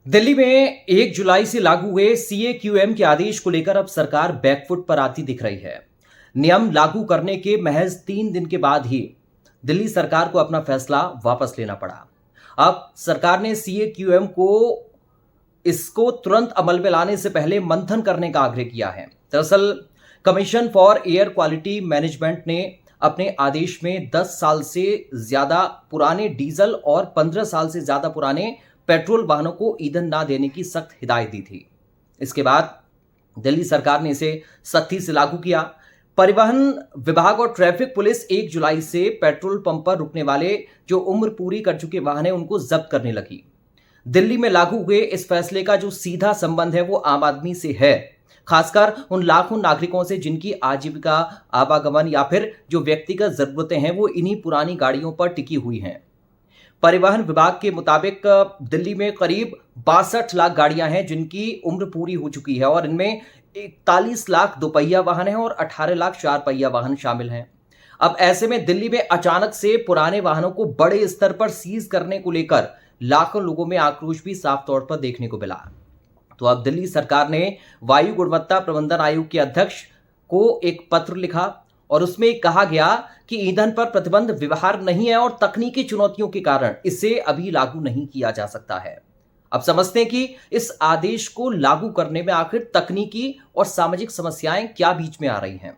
दिल्ली में 1 जुलाई से लागू हुए सीएक्यूएम के आदेश को लेकर अब सरकार बैकफुट पर आती दिख रही है। नियम लागू करने के महज 3 दिन के बाद ही दिल्ली सरकार को अपना फैसला वापस लेना पड़ा। अब सरकार ने सीएक्यूएम को इसको तुरंत अमल में लाने से पहले मंथन करने का आग्रह किया है। दरअसल commission for air quality management ने अपने आदेश में 10 साल से ज्यादा पुराने डीजल और 15 साल से ज्यादा पुराने पेट्रोल वाहनों को ईंधन ना देने की सख्त हिदायत दी थी। इसके बाद दिल्ली सरकार ने इसे सख्ती से लागू किया। परिवहन विभाग और ट्रैफिक पुलिस 1 जुलाई से पेट्रोल पंप पर रुकने वाले जो उम्र पूरी कर चुके वाहन हैं उनको जब्त करने लगी। दिल्ली में लागू हुए इस फैसले का जो सीधा संबंध है वो आम आदमी से है, खासकर उन लाखों नागरिकों से जिनकी आजीविका, आवागमन या फिर जो व्यक्तिगत जरूरतें हैं वो इन्हीं पुरानी गाड़ियों पर टिकी हुई हैं। परिवहन विभाग के मुताबिक दिल्ली में करीब 62 लाख गाड़ियां हैं जिनकी उम्र पूरी हो चुकी है और इनमें 41 लाख दोपहिया वाहन हैं और 18 लाख 4 पहिया वाहन शामिल हैं। अब ऐसे में दिल्ली में अचानक से पुराने वाहनों को बड़े स्तर पर सीज करने को लेकर लाखों लोगों में आक्रोश भी साफ तौर पर देखने को मिला। तो अब दिल्ली सरकार ने वायु गुणवत्ता प्रबंधन आयोग के अध्यक्ष को एक पत्र लिखा और उसमें कहा गया कि ईंधन पर प्रतिबंध व्यवहार नहीं है और तकनीकी चुनौतियों के कारण इसे अभी लागू नहीं किया जा सकता है। अब समझते हैं कि इस आदेश को लागू करने में आखिर तकनीकी और सामाजिक समस्याएं क्या बीच में आ रही हैं।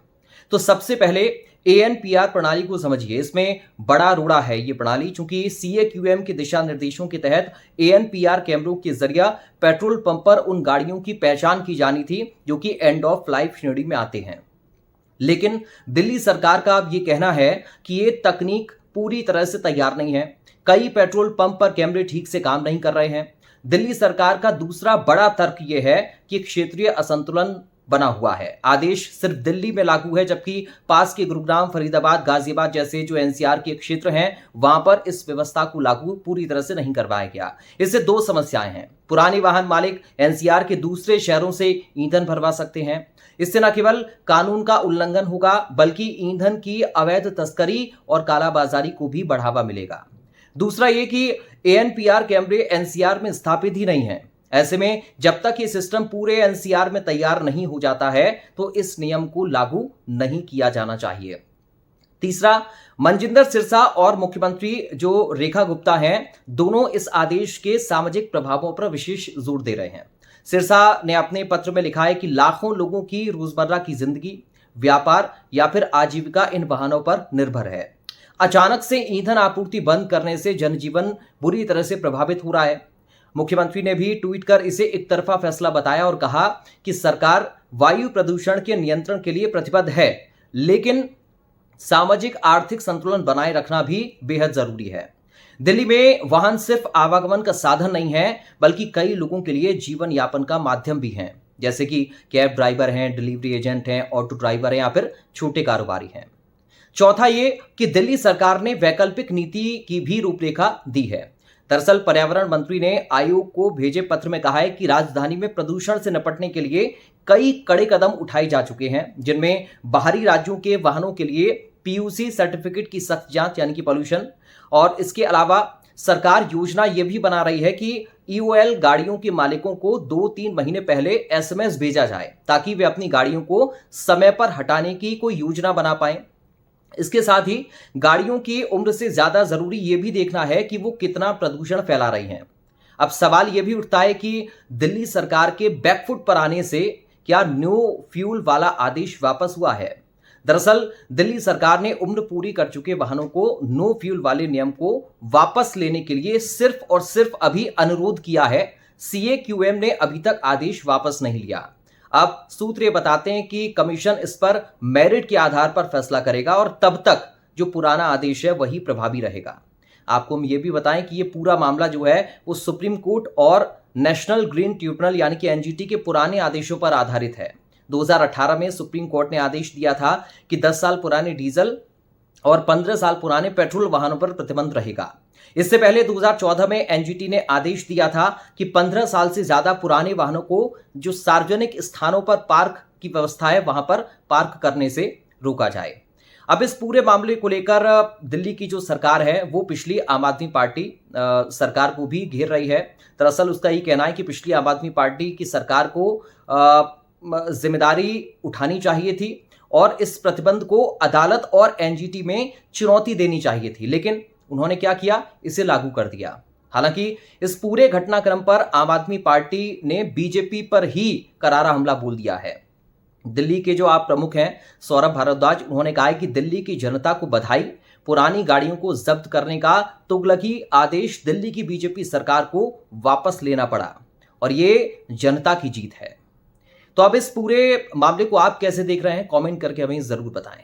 तो सबसे पहले एएनपीआर प्रणाली को समझिए। इसमें बड़ा रोड़ा है ये प्रणाली, चूंकि सीएक्यूएम के दिशा निर्देशों के तहत एएनपीआर कैमरों के जरिए पेट्रोल पंप पर उन गाड़ियों की पहचान की जानी थी जो कि एंड ऑफ लाइफ श्रेणी में आते हैं। लेकिन दिल्ली सरकार का अब ये कहना है कि ये तकनीक पूरी तरह से तैयार नहीं है। कई पेट्रोल पंप पर कैमरे ठीक से काम नहीं कर रहे हैं। दिल्ली सरकार का दूसरा बड़ा तर्क यह है कि क्षेत्रीय असंतुलन बना हुआ है। आदेश सिर्फ दिल्ली में लागू है जबकि पास के गुरुग्राम, फरीदाबाद, गाजियाबाद जैसे जो एनसीआर के क्षेत्र हैं वहां पर इस व्यवस्था को लागू पूरी तरह से नहीं करवाया गया। इससे दो समस्याएं हैं। पुराने वाहन मालिक एनसीआर के दूसरे शहरों से ईंधन भरवा सकते हैं। इससे न केवल कानून का उल्लंघन होगा बल्कि ईंधन की अवैध तस्करी और कालाबाजारी को भी बढ़ावा मिलेगा। दूसरा ये कि एएनपीआर कैमरे एनसीआर में स्थापित ही नहीं है। ऐसे में जब तक ये सिस्टम पूरे एनसीआर में तैयार नहीं हो जाता है तो इस नियम को लागू नहीं किया जाना चाहिए। तीसरा, मनजिंदर सिरसा और मुख्यमंत्री जो रेखा गुप्ता हैं, दोनों इस आदेश के सामाजिक प्रभावों पर विशेष जोर दे रहे हैं। सिरसा ने अपने पत्र में लिखा है कि लाखों लोगों की रोजमर्रा की जिंदगी, व्यापार या फिर आजीविका इन वाहनों पर निर्भर है। अचानक से ईंधन आपूर्ति बंद करने से जनजीवन बुरी तरह से प्रभावित हो रहा है। मुख्यमंत्री ने भी ट्वीट कर इसे एक तरफा फैसला बताया और कहा कि सरकार वायु प्रदूषण के नियंत्रण के लिए प्रतिबद्ध है, लेकिन सामाजिक आर्थिक संतुलन बनाए रखना भी बेहद जरूरी है। दिल्ली में वाहन सिर्फ आवागमन का साधन नहीं है बल्कि कई लोगों के लिए जीवन यापन का माध्यम भी है, जैसे कि कैब ड्राइवर हैं, डिलीवरी एजेंट हैं, ऑटो ड्राइवर हैं या फिर छोटे कारोबारी हैं। चौथा ये कि दिल्ली सरकार ने वैकल्पिक नीति की भी रूपरेखा दी है। दरअसल पर्यावरण मंत्री ने आयोग को भेजे पत्र में कहा है कि राजधानी में प्रदूषण से निपटने के लिए कई कड़े कदम उठाए जा चुके हैं, जिनमें बाहरी राज्यों के वाहनों के लिए पीयूसी सर्टिफिकेट की सख्त जांच यानी कि पॉल्यूशन, और इसके अलावा सरकार योजना यह भी बना रही है कि ईओएल गाड़ियों के मालिकों को 2-3 महीने पहले एसएमएस भेजा जाए ताकि वे अपनी गाड़ियों को समय पर हटाने की कोई योजना बना पाएं। इसके साथ ही गाड़ियों की उम्र से ज्यादा जरूरी यह भी देखना है कि वो कितना प्रदूषण फैला रही हैं। अब सवाल यह भी उठता है कि दिल्ली सरकार के बैकफुट पर आने से क्या नो फ्यूल वाला आदेश वापस हुआ है। दरअसल दिल्ली सरकार ने उम्र पूरी कर चुके वाहनों को नो फ्यूल वाले नियम को वापस लेने के लिए सिर्फ और सिर्फ अभी अनुरोध किया है। सीएक्यूएम ने अभी तक आदेश वापस नहीं लिया। अब सूत्र ये बताते हैं कि कमीशन इस पर मेरिट के आधार पर फैसला करेगा और तब तक जो पुराना आदेश है वही प्रभावी रहेगा। आपको हम ये भी बताएं कि ये पूरा मामला जो है वो सुप्रीम कोर्ट और नेशनल ग्रीन ट्रिब्यूनल यानी कि एनजीटी के पुराने आदेशों पर आधारित है। 2018 में सुप्रीम कोर्ट ने आदेश दिया था कि 10 साल पुराने डीजल और 15 साल पुराने पेट्रोल वाहनों पर प्रतिबंध रहेगा। इससे पहले 2014 में एनजीटी ने आदेश दिया था कि 15 साल से ज्यादा पुराने वाहनों को जो सार्वजनिक स्थानों पर पार्क की व्यवस्था है वहां पर पार्क करने से रोका जाए। अब इस पूरे मामले को लेकर दिल्ली की जो सरकार है वो पिछली आम आदमी पार्टी सरकार को भी घेर रही है। दरअसल उसका ये कहना है कि पिछली आम आदमी पार्टी की सरकार को जिम्मेदारी उठानी चाहिए थी और इस प्रतिबंध को अदालत और एनजीटी में चुनौती देनी चाहिए थी, लेकिन उन्होंने क्या किया, इसे लागू कर दिया। हालांकि इस पूरे घटनाक्रम पर आम आदमी पार्टी ने बीजेपी पर ही करारा हमला बोल दिया है। दिल्ली के जो आप प्रमुख हैं सौरभ भारद्वाज, उन्होंने कहा है कि दिल्ली की जनता को बधाई, पुरानी गाड़ियों को जब्त करने का तुगलकी आदेश दिल्ली की बीजेपी सरकार को वापस लेना पड़ा और ये जनता की जीत है। तो अब इस पूरे मामले को आप कैसे देख रहे हैं, कमेंट करके हमें जरूर बताएं।